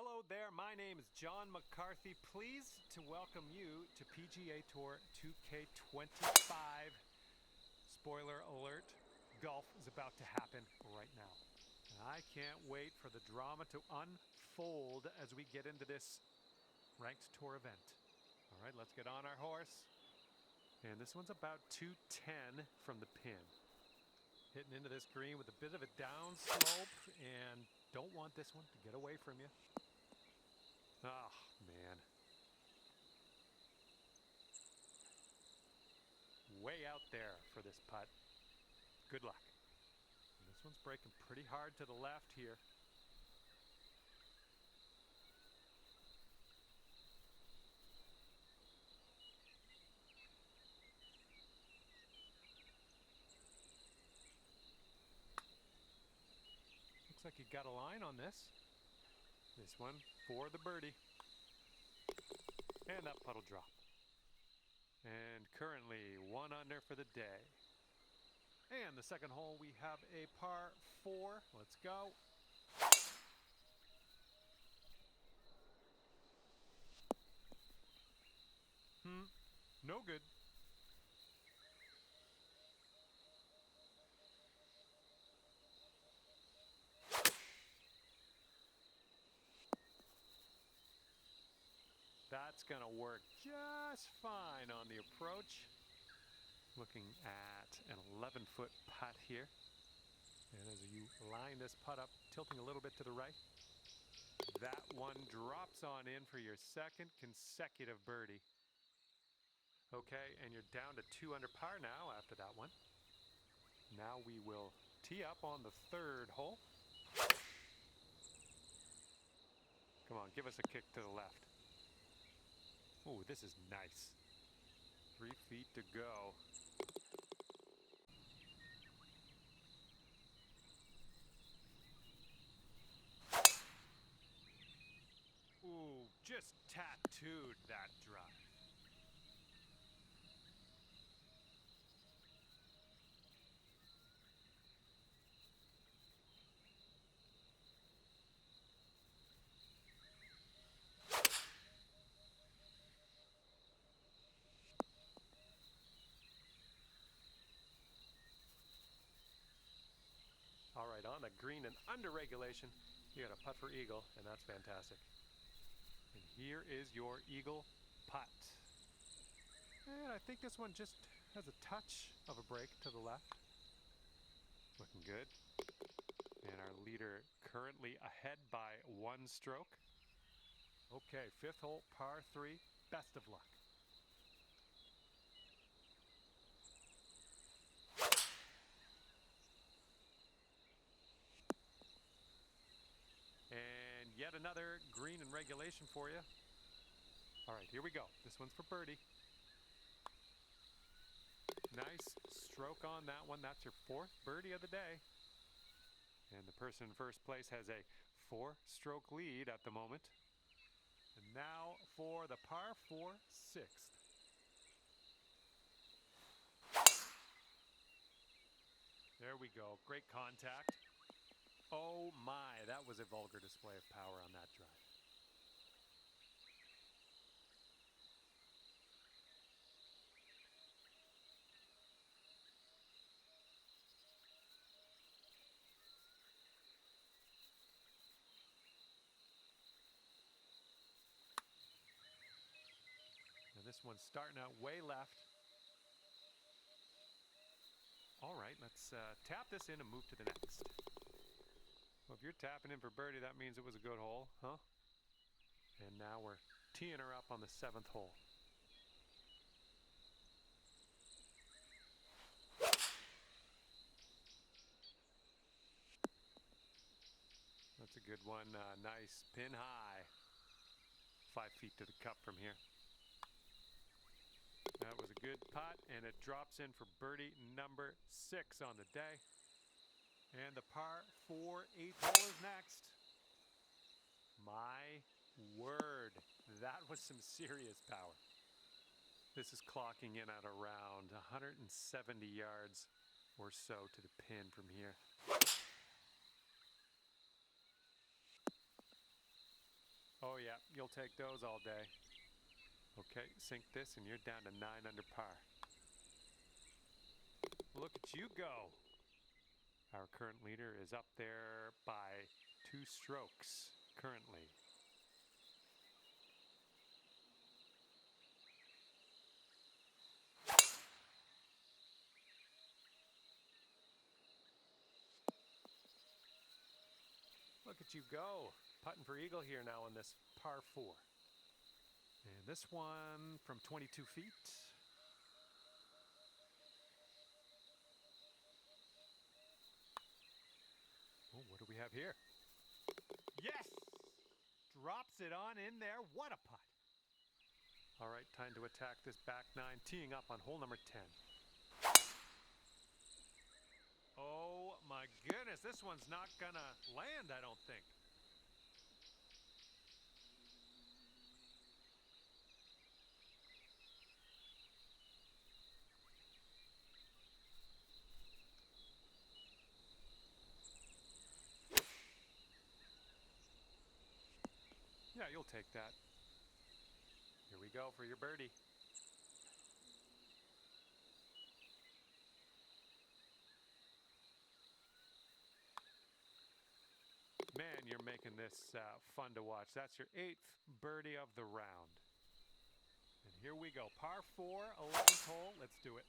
Hello there, my name is John McCarthy. Pleased to welcome you to PGA Tour 2K25. Spoiler alert, golf is about to happen right now. And I can't wait for the drama to unfold as we get into this ranked tour event. All right, let's get on our horse. And this one's about 210 from the pin. Hitting into this green with a bit of a downslope, and don't want this one to get away from you. Oh, man. Way out there for this putt. Good luck. And this one's breaking pretty hard to the left here. Looks like you got a line on this. This one for the birdie. And that putt'll drop. And currently 1 under for the day. And the second hole we have a par 4. Let's go. No good. That's gonna work just fine on the approach. Looking at an 11-foot putt here. And as you line this putt up, tilting a little bit to the right, that one drops on in for your second consecutive birdie. Okay, and you're down to 2 under par now after that one. Now we will tee up on the third hole. Come on, give us a kick to the left. Oh, this is nice. 3 feet to go. Ooh, just tattooed that drive. All right, on the green and under regulation, you got a putt for eagle, and that's fantastic. And here is your eagle putt. And I think this one just has a touch of a break to the left. Looking good. And our leader currently ahead by 1 stroke. Okay, 5th hole, par 3. Best of luck. And yet another green in regulation for you. All right, here we go. This one's for birdie. Nice stroke on that one. That's your 4th birdie of the day. And the person in first place has a 4-stroke lead at the moment. And now for the par 4 6th. There we go. Great contact. Oh my, that was a vulgar display of power on that drive. And this one's starting out way left. All right, let's tap this in and move to the next. Well, if you're tapping in for birdie, that means it was a good hole, huh? And now we're teeing her up on the 7th hole. That's a good one. Nice pin high. 5 feet to the cup from here. That was a good putt, and it drops in for birdie number 6 on the day. And the par 4 8th hole is next. My word, that was some serious power. This is clocking in at around 170 yards or so to the pin from here. Oh yeah, you'll take those all day. Okay, sink this and you're down to 9 under par. Look at you go. Our current leader is up there by 2 strokes currently. Look at you go. Putting for eagle here now on this par 4. And this one from 22 feet. Oh, what do we have here? Yes! Drops it on in there. What a putt. All right, time to attack this back 9, teeing up on hole number 10. Oh my goodness, this one's not gonna land, I don't think. Yeah, you'll take that. Here we go for your birdie. Man, you're making this fun to watch. That's your 8th birdie of the round. And here we go. Par 4, 11th hole. Let's do it.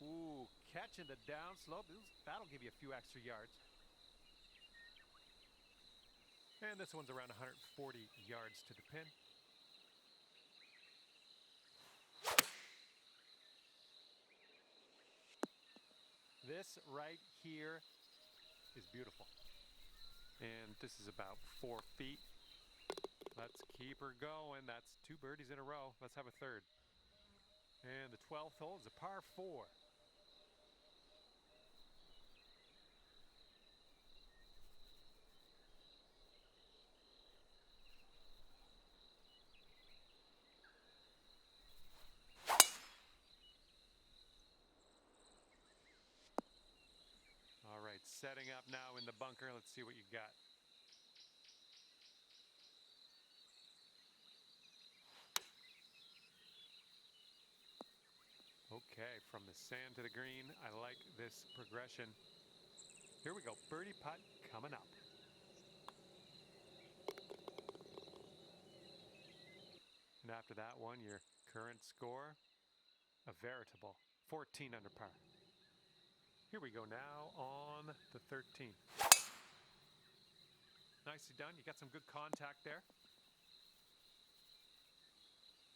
Ooh, catching the downslope. That'll give you a few extra yards. And this one's around 140 yards to the pin. This right here is beautiful. And this is about 4 feet. Let's keep her going. That's 2 birdies in a row. Let's have a third. And the 12th hole is a par 4. All right, setting up now in the bunker. Let's see what you got. Okay, from the sand to the green, I like this progression. Here we go, birdie putt coming up. And after that one, your current score, a veritable 14 under par. Here we go now on the 13th. Nicely done. You got some good contact there.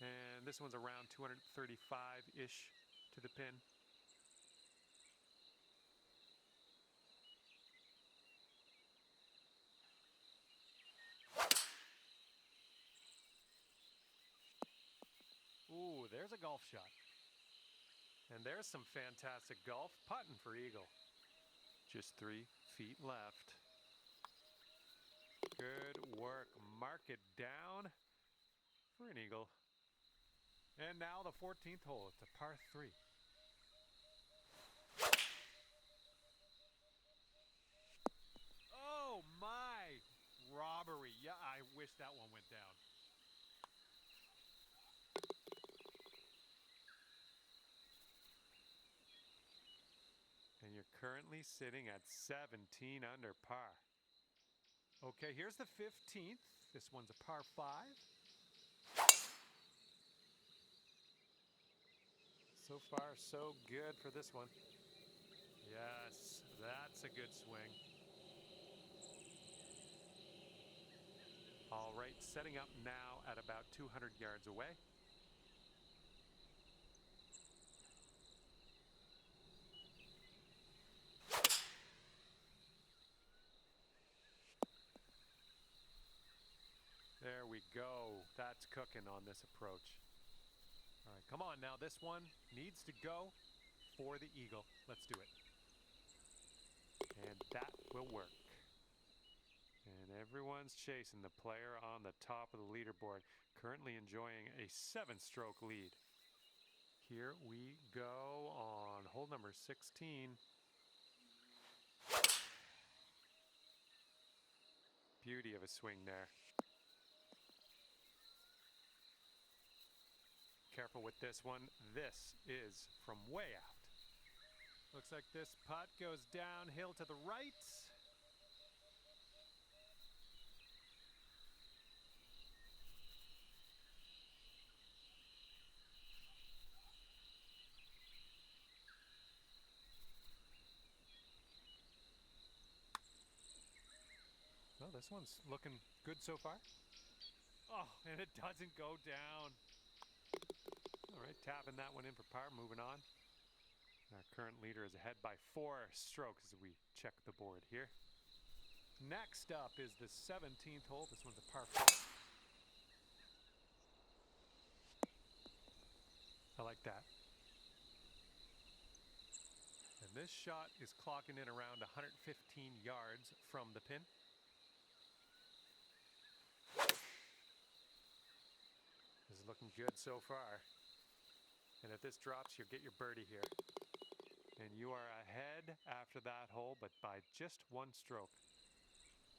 And this one's around 235-ish to the pin. Ooh, there's a golf shot. And there's some fantastic golf. Putting for eagle. Just 3 feet left. Good work. Mark it down for an eagle. And now the 14th hole. It's a par 3. Oh my! Robbery. Yeah, I wish that one went down. And you're currently sitting at 17 under par. Okay, here's the 15th. This one's a par 5. So far, so good for this one. Yes, that's a good swing. All right, setting up now at about 200 yards away. There we go. That's cooking on this approach. All right, come on now. This one needs to go for the eagle. Let's do it. And that will work. And everyone's chasing the player on the top of the leaderboard, currently enjoying a 7-stroke lead. Here we go on hole number 16. Beauty of a swing there. Careful with this one. This is from way out. Looks like this putt goes downhill to the right. Well, this one's looking good so far. Oh, and it doesn't go down. All right, tapping that one in for par, moving on. Our current leader is ahead by 4 strokes as we check the board here. Next up is the 17th hole. This one's a par 4. I like that. And this shot is clocking in around 115 yards from the pin. This is looking good so far. And if this drops, you'll get your birdie here. And you are ahead after that hole, but by just 1 stroke.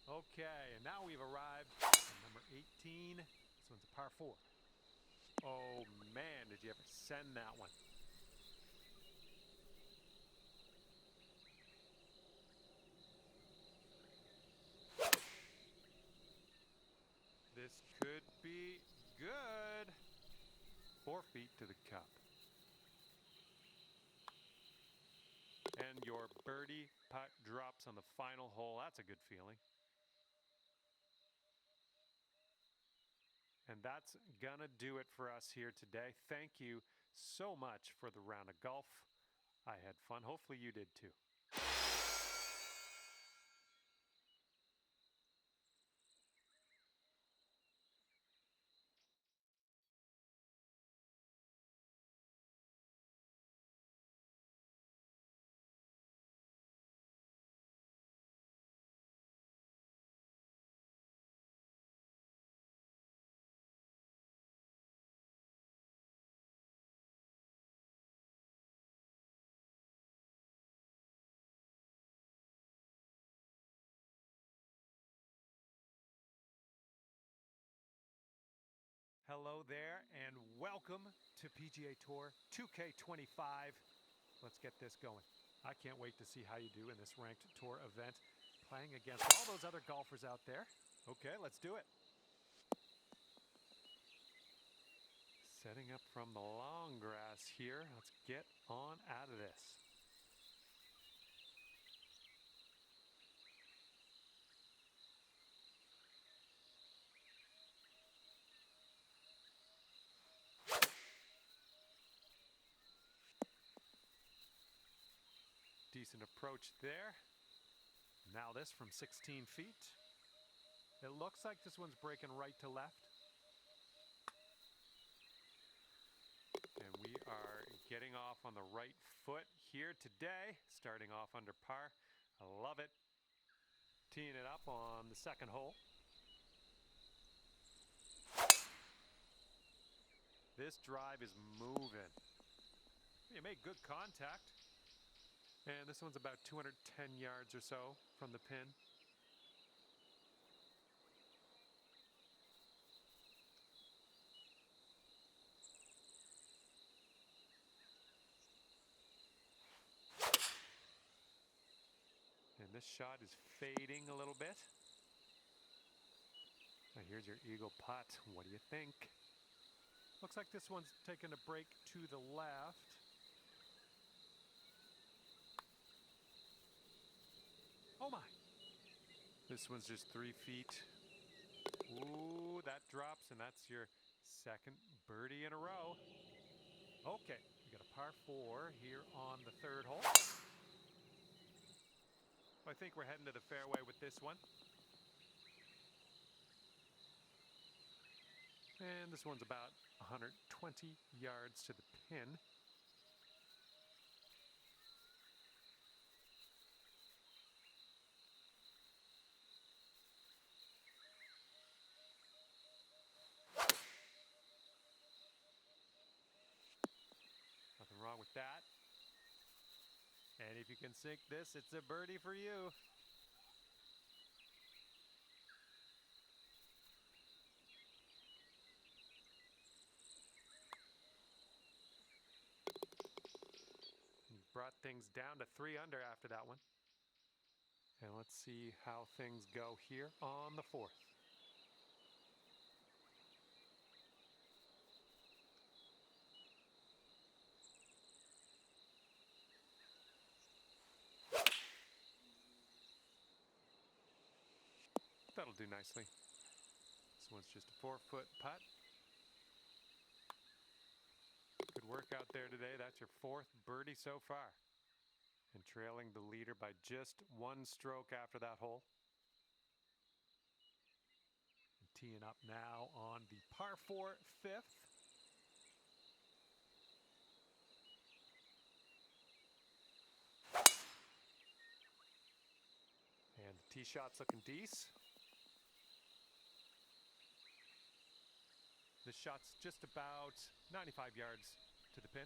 Okay, and now we've arrived at number 18. This one's a par 4. Oh man, did you ever send that one? This could be good. 4 feet to the cup. And your birdie putt drops on the final hole. That's a good feeling. And that's gonna do it for us here today. Thank you so much for the round of golf. I had fun. Hopefully you did too. Hello there and welcome to PGA Tour 2K25. Let's get this going. I can't wait to see how you do in this ranked tour event, playing against all those other golfers out there. Okay, let's do it. Setting up from the long grass here. Let's get on out of this. Decent approach there. Now this from 16 feet. It looks like this one's breaking right to left. And we are getting off on the right foot here today, starting off under par. I love it. Teeing it up on the second hole. This drive is moving. You make good contact. And this one's about 210 yards or so from the pin. And this shot is fading a little bit. Now here's your eagle putt. What do you think? Looks like this one's taking a break to the left. Oh my! This one's just 3 feet. Ooh, that drops, and that's your second birdie in a row. Okay, we got a par 4 here on the third hole. I think we're heading to the fairway with this one. And this one's about 120 yards to the pin. Nothing wrong with that. And if you can sink this, it's a birdie for you. got things down to 3 under after that one. And let's see how things go here on the 4th. That'll do nicely. This one's just a 4-foot putt. Good work out there today. That's your 4th birdie so far. And trailing the leader by just 1 stroke after that hole. And teeing up now on the par 4 5th. And the tee shot's looking decent. This shot's just about 95 yards to the pin.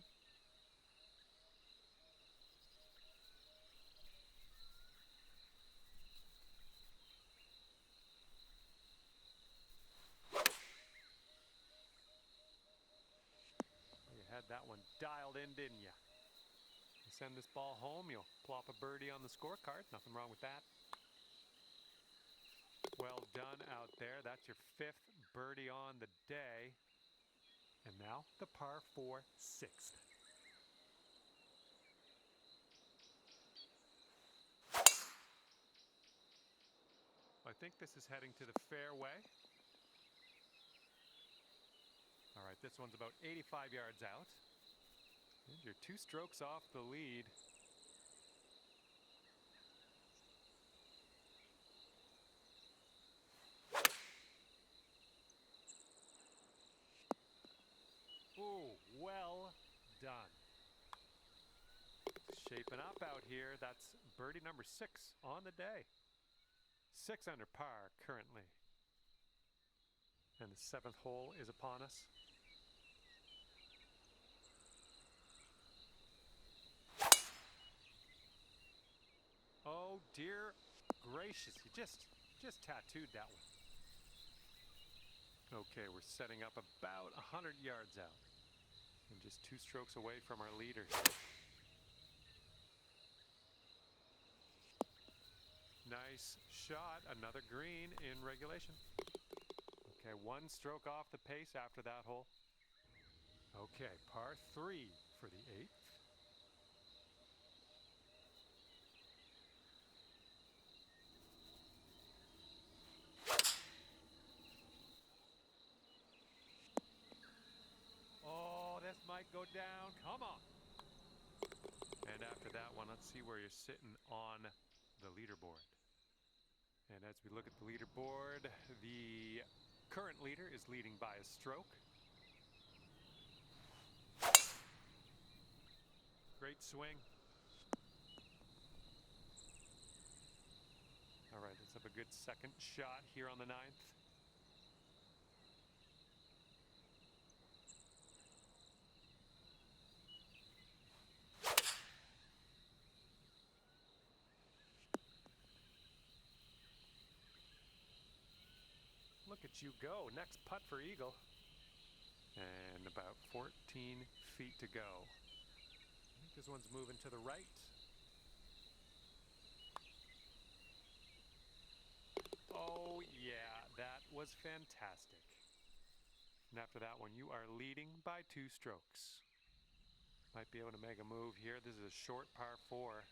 You had that one dialed in, didn't you? You send this ball home, you'll plop a birdie on the scorecard. Nothing wrong with that. Well done out there. That's your 5th birdie on the day. And now the par 4 6th. I think this is heading to the fairway. All right, this one's about 85 yards out. And you're 2 strokes off the lead. Ooh, well done. Shaping up out here. That's birdie number 6 on the day. 6 under par currently. And the 7th hole is upon us. Oh dear gracious, you just tattooed that one. Okay, we're setting up about 100 yards out. And just 2 strokes away from our leader here. Nice shot, another green in regulation. Okay, 1 stroke off the pace after that hole. Okay, par 3 for the 8th. Oh, this might go down. Come on. And after that one, let's see where you're sitting on the leaderboard. And as we look at the leaderboard, the current leader is leading by a stroke. Great swing. All right, let's have a good second shot here on the 9th. Look at you go. Next putt for eagle. And about 14 feet to go. I think this one's moving to the right. Oh yeah, that was fantastic. And after that one, you are leading by 2 strokes. Might be able to make a move here. This is a short par 4.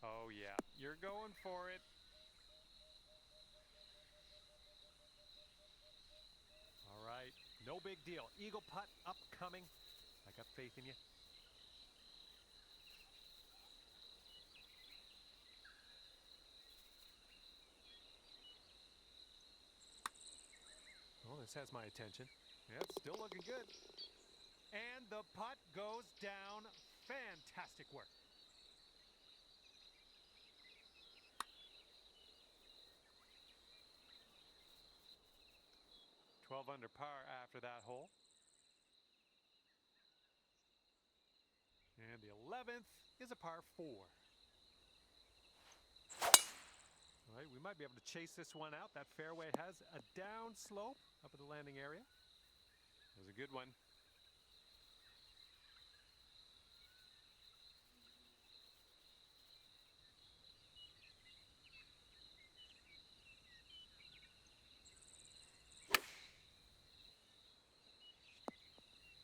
Oh yeah, you're going for it. All right, no big deal. Eagle putt upcoming. I got faith in you. Oh, this has my attention. Yeah, it's still looking good. And the putt goes down. Fantastic work. $12 under par after that hole. And the 11th is a par 4. All right, we might might be able to chase this one out. That fairway has a down slope up at the landing area. That was a good one.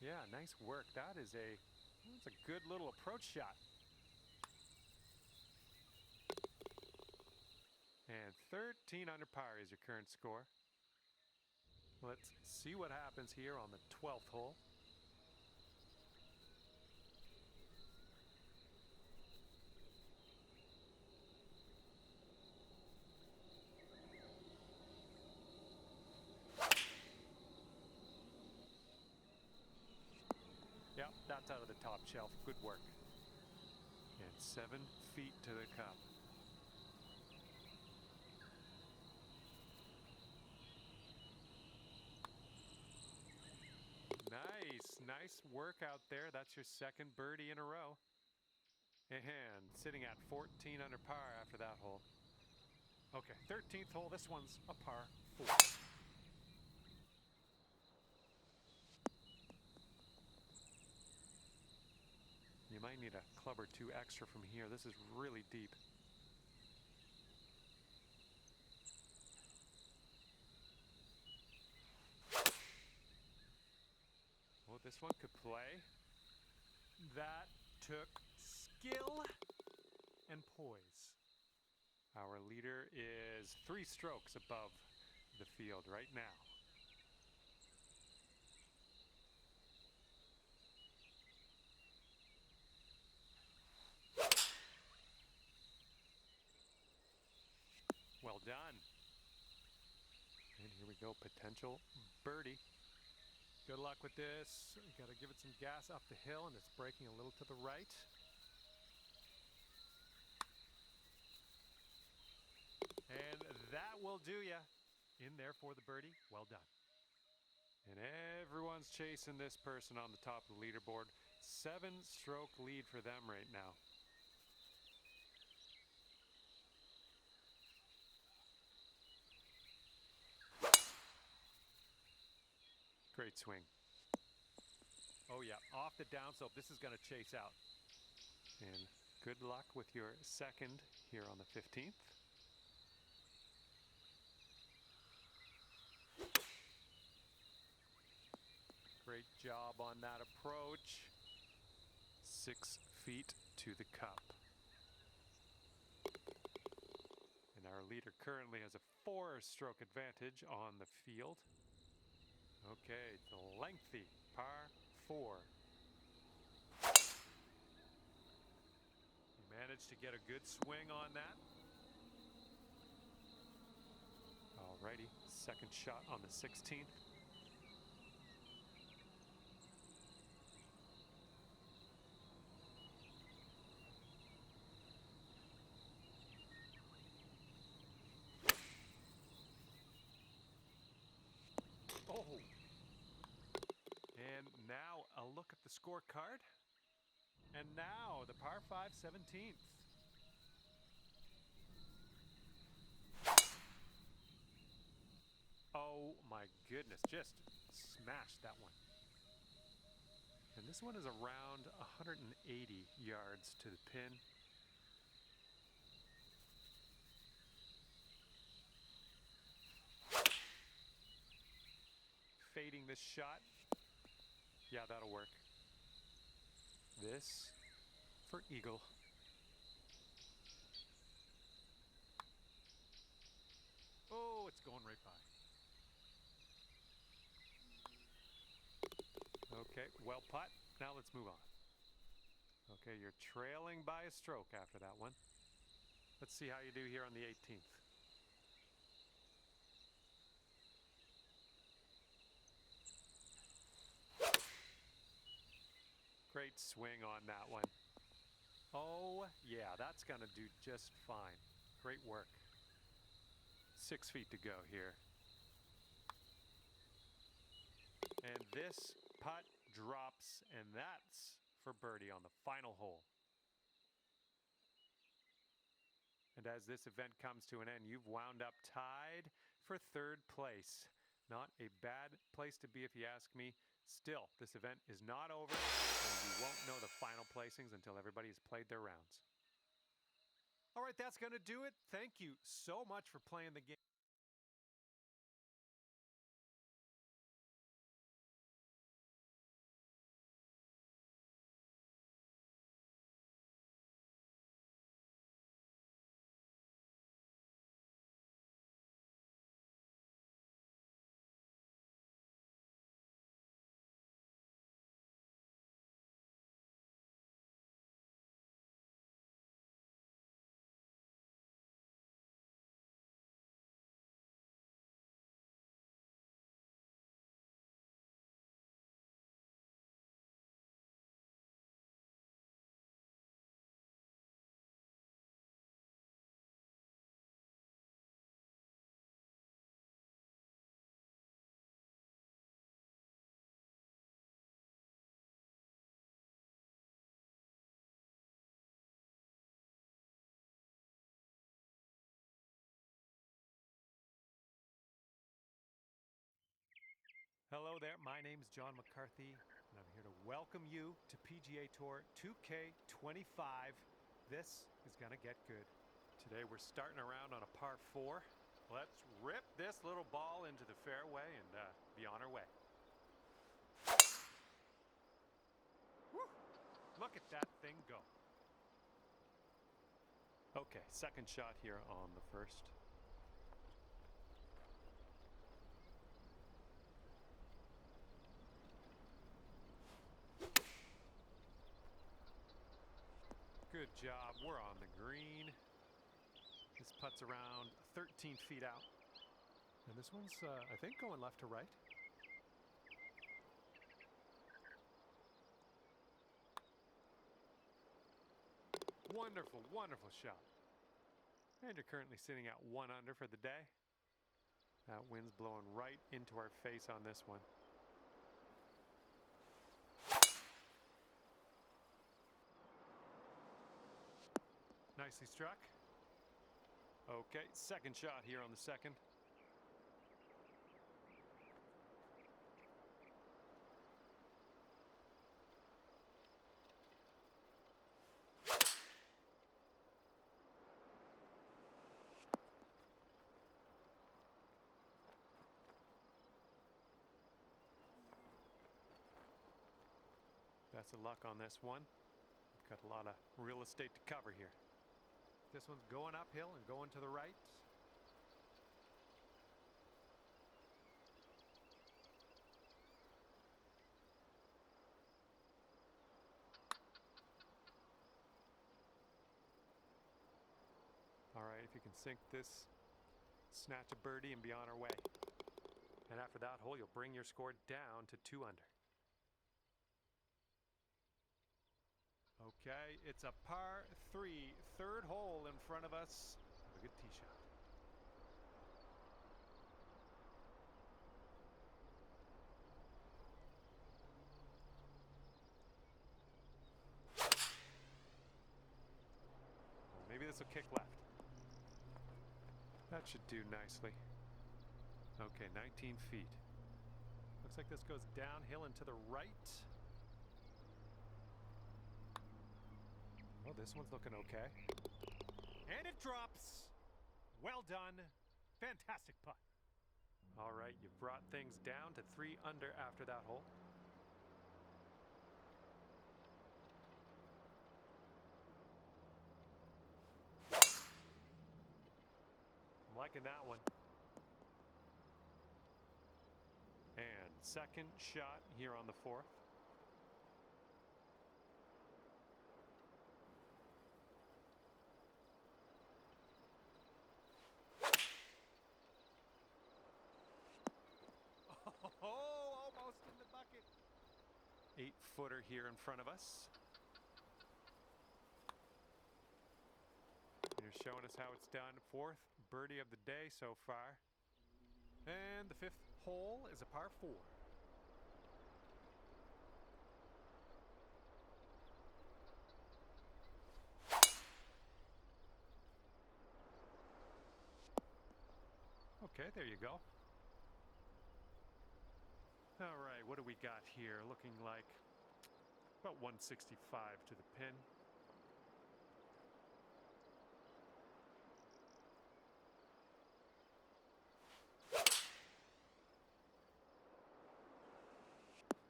Yeah, nice work. That's a good little approach shot. And 13 under par is your current score. Let's see what happens here on the 12th hole. Yep, that's out of the top shelf. Good work. And 7 feet to the cup. Nice work out there. That's your second birdie in a row. And sitting at 14 under par after that hole. Okay, 13th hole. This one's a par 4. You might need a club or two extra from here. This is really deep. Well, this one could play. That took skill and poise. Our leader is 3 strokes above the field right now. Well done. And here we go, potential birdie. Good luck with this. You got to give it some gas up the hill, and it's breaking a little to the right. And that will do ya. In there for the birdie. Well done. And everyone's chasing this person on the top of the leaderboard. 7-stroke lead for them right now. Great swing. Oh yeah, off the downslope. This is going to chase out. And good luck with your second here on the 15th. Great job on that approach. 6 feet to the cup. And our leader currently has a 4-stroke advantage on the field. Okay, it's a lengthy par 4. He managed to get a good swing on that. Alrighty, second shot on the 16th. Oh! And now a look at the scorecard. And now the par 5 17th. Oh my goodness, just smashed that one. And this one is around 180 yards to the pin. Fading this shot. Yeah, that'll work. This for eagle. Oh, it's going right by. Okay, well putt. Now let's move on. Okay, you're trailing by a stroke after that one. Let's see how you do here on the 18th. Great swing on that one. Oh, yeah, that's going to do just fine. Great work. 6 feet to go here. And this putt drops, and that's for birdie on the final hole. And as this event comes to an end, you've wound up tied for third place. Not a bad place to be if you ask me. Still, this event is not over, and you won't know the final placings until everybody has played their rounds. All right, that's going to do it. Thank you so much for playing the game. Hello there, my name is John McCarthy, and I'm here to welcome you to PGA Tour 2K25. This is gonna get good. Today we're starting around on a par 4. Let's rip this little ball into the fairway and be on our way. Woo! Look at that thing go. Okay, second shot here on the first. Good job, we're on the green. This putt's around 13 feet out. And this one's, I think, going left to right. Wonderful, wonderful shot. And you're currently sitting at 1 under for the day. That wind's blowing right into our face on this one. Nicely struck. Okay, second shot here on the second. Best of luck on this one. We've got a lot of real estate to cover here. This one's going uphill and going to the right. All right, if you can sink this, snatch a birdie and be on our way. And after that hole, you'll bring your score down to 2 under. Okay, it's a par 3, third hole in front of us. Have a good tee shot. Maybe this will kick left. That should do nicely. Okay, 19 feet. Looks like this goes downhill and to the right. Oh, this one's looking okay. And it drops. Well done. Fantastic putt. All right, you've brought things down to 3 under after that hole. I'm liking that one. And second shot here on the 4th. Oh, almost in the bucket. 8-footer here in front of us. You're showing us how it's done. 4th birdie of the day so far. And the 5th hole is a par 4. Okay, there you go. All right, what do we got here? Looking like about 165 to the pin.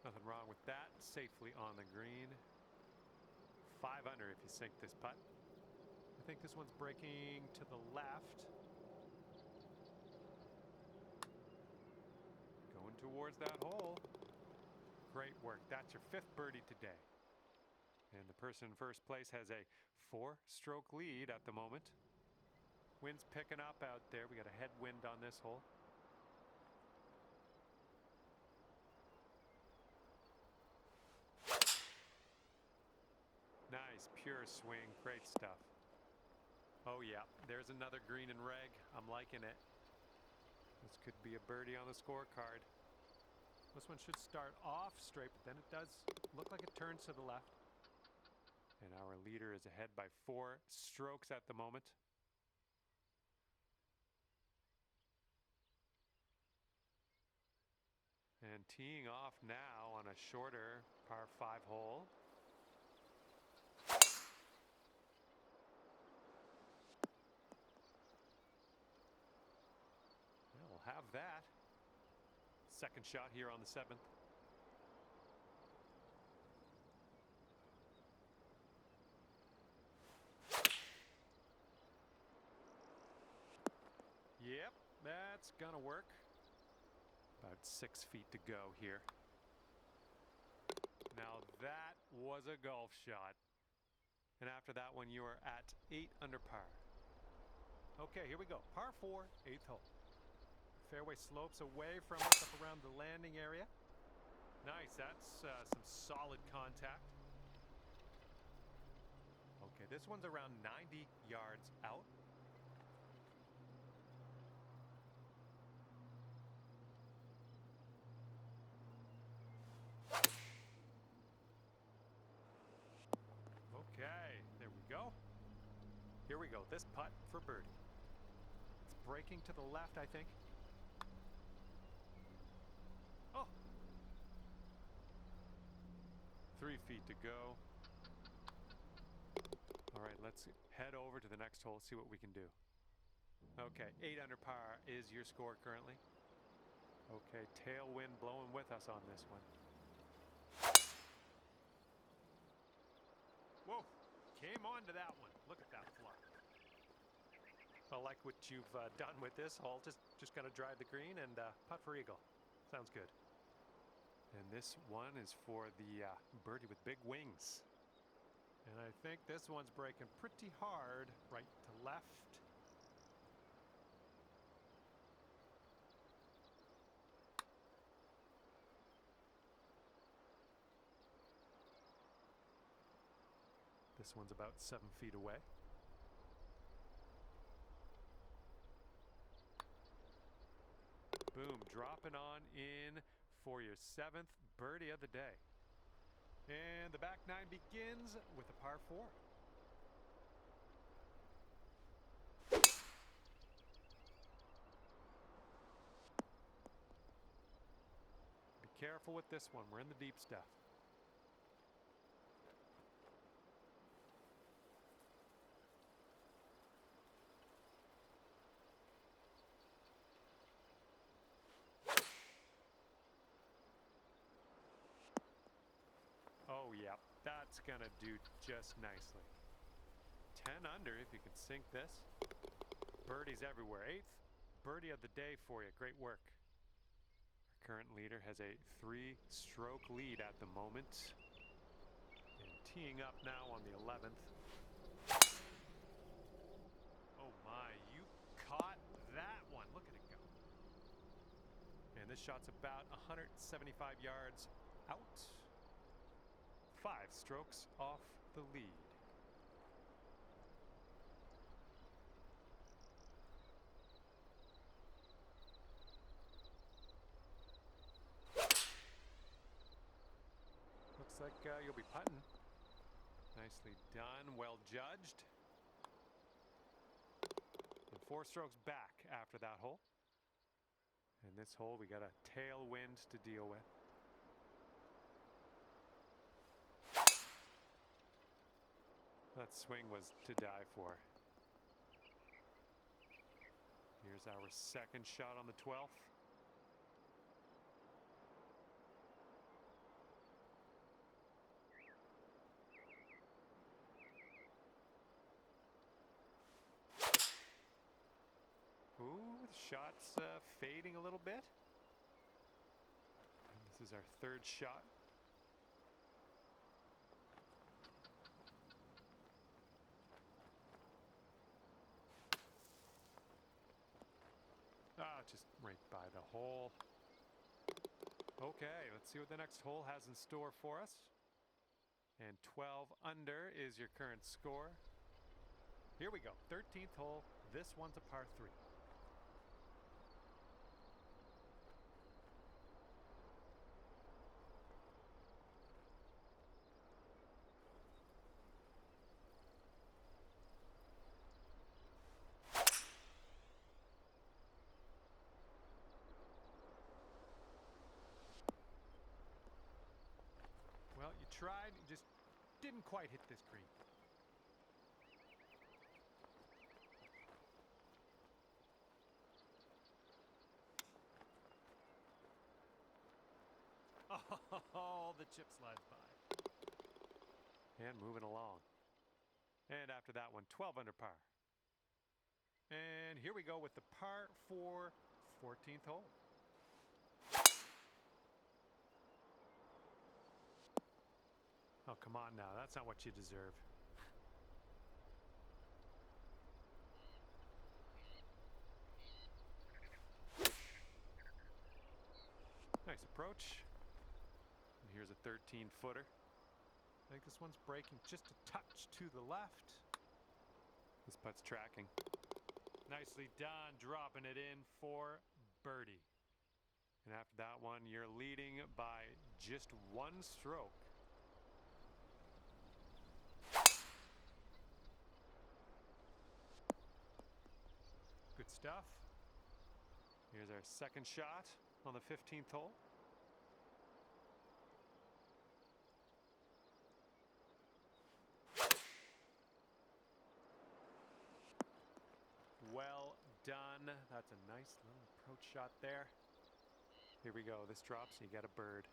Nothing wrong with that. Safely on the green. 5 under if you sink this putt. I think this one's breaking to the left. Going towards that hole. Great work. That's your 5th birdie today. And the person in first place has a 4-stroke lead at the moment. Wind's picking up out there. We got a headwind on this hole. Nice, pure swing. Great stuff. Oh yeah, there's another green and reg. I'm liking it. This could be a birdie on the scorecard. This one should start off straight, but then it does look like it turns to the left. And our leader is ahead by 4 strokes at the moment. And teeing off now on a shorter par 5 hole. Yeah, we'll have that. Second shot here on the 7th. Yep, that's gonna work. About 6 feet to go here. Now that was a golf shot. And after that one, you are at 8 under par. Okay, here we go. Par 4, 8th hole. Fairway slopes away from us up around the landing area. Nice, that's some solid contact. Okay, this one's around 90 yards out. Okay, there we go. Here we go, this putt for birdie. It's breaking to the left, I think. Oh! 3 feet to go. All right, let's head over to the next hole, see what we can do. Okay, 8 under par is your score currently. Okay, tailwind blowing with us on this one. Whoa, came on to that one. Look at that fly. I like what you've done with this hole. Just gonna drive the green and putt for eagle. Sounds good. And this one is for the birdie with big wings. And I think this one's breaking pretty hard right to left. This one's about 7 feet away. Boom, dropping on in for your 7th birdie of the day. And the back 9 begins with a par 4. Be careful with this one. We're in the deep stuff. Oh yeah, that's gonna do just nicely. 10 under if you can sink this. Birdies everywhere. 8th birdie of the day for you. Great work. Our current leader has a 3-stroke lead at the moment. And teeing up now on the 11th. Oh my, you caught that one. Look at it go. And this shot's about 175 yards out. 5 strokes off the lead. Looks like you'll be putting. Nicely done, well judged. And 4 strokes back after that hole. And this hole, we got a tailwind to deal with. That swing was to die for. Here's our second shot on the 12th. Ooh, the shot's fading a little bit. And this is our third shot. Just right by the hole. Okay, let's see what the next hole has in store for us. And 12 under is your current score. Here we go, 13th hole. This one's a par 3. Well, you tried, you just didn't quite hit this green. Oh, the chip slides by. And moving along. And after that one, 12 under par. And here we go with the par 4 14th hole. Oh, come on now. That's not what you deserve. Nice approach. And here's a 13-footer. I think this one's breaking just a touch to the left. This putt's tracking. Nicely done, dropping it in for birdie. And after that one, you're leading by just one stroke. Good stuff. Here's our second shot on the 15th hole. Well done. That's a nice little approach shot there. Here we go. This drops, you get a bird.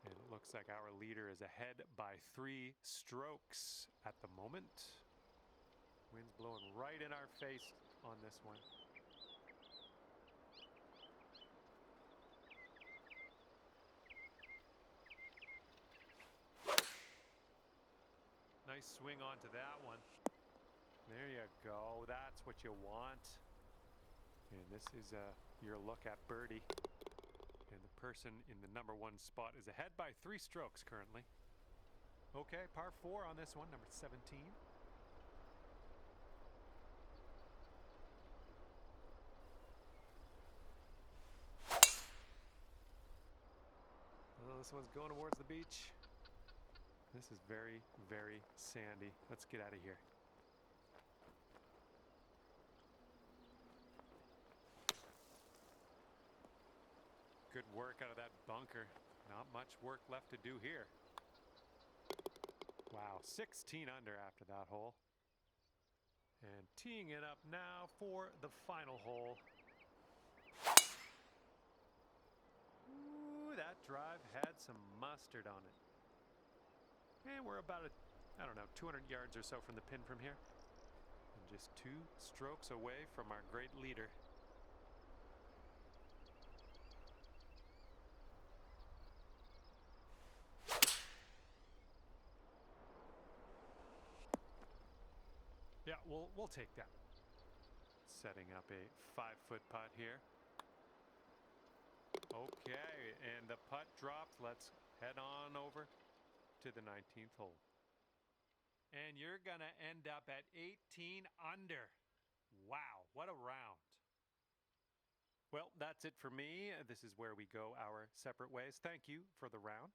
And it looks like our leader is ahead by 3 strokes at the moment. Wind's blowing right in our face on this one. Nice swing onto that one. There you go. That's what you want. And this is your look at birdie. And the person in the number 1 spot is ahead by 3 strokes currently. Okay, par 4 on this one, number 17. Well, this one's going towards the beach. This is very, very sandy. Let's get out of here. Good work out of that bunker. Not much work left to do here. Wow, 16 under after that hole. And teeing it up now for the final hole. Ooh, that drive had some mustard on it. And we're about, 200 yards or so from the pin from here. And just 2 strokes away from our great leader. Yeah, we'll take that. Setting up a 5-foot putt here. Okay, and the putt dropped. Let's head on over to the 19th hole. And you're going to end up at 18 under. Wow, what a round. Well, that's it for me. This is where we go our separate ways. Thank you for the round.